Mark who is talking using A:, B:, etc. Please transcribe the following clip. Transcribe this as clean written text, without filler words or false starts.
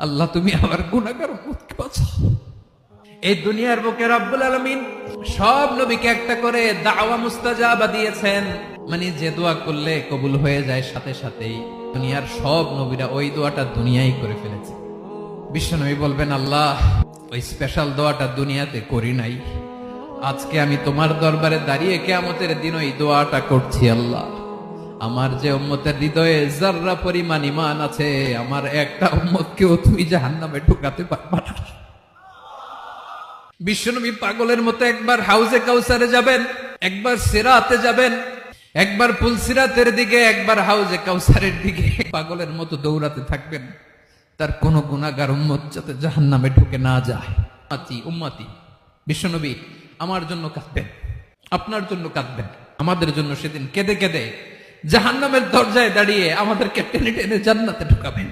A: আল্লাহ তুমি আমার গুনাহগার উম্মতকে বাঁচাও। এই দুনিয়ার বুকে রব্বুল আলামিন সব নবীকে একটা করে দাওয়া মুস্তাজাবা দিয়েছেন, মানে যে দোয়া করলে কবুল হয়ে যায় সাথে সাথেই। দুনিয়ার সব নবীরা ওই দোয়াটা দুনিয়ায় করে ফেলেছে। বিশ্বনবী বলবেন, আল্লাহ ওই স্পেশাল দোয়াটা দুনিয়াতে করি নাই, আজকে আমি তোমার দরবারে দাঁড়িয়ে কিয়ামতের দিন ওই দোয়াটা করছি। আল্লাহ আমার যে উম্মতের হৃদয়ে যাররা পরিমাণ ঈমান আছে, আমার একটা উম্মতকেও তুমি জাহান্নামে ঢুকাতে পারবা না। বিশ্বনবী পাগলের মতো একবার হাউজে কাউসারে যাবেন, একবার সিরাতে যাবেন, একবার পুলসিরাতের দিকে, একবার হাউজে কাউসারের দিকে, পাগলের মতো দৌড়াতে থাকবেন, তার কোন গুনাহগার উম্মত যাতে জাহান্নামে ঢুকে না যায়। উম্মতি বিশ্বনবী আমার জন্য কাঁদবেন, আপনার জন্য কাঁদবেন, আমাদের জন্য সেদিন কেঁদে কেঁদে জাহান্নামের দরজায় দাঁড়িয়ে আমাদেরকে টেনে টেনে জান্নাতে ঢুকাবেন।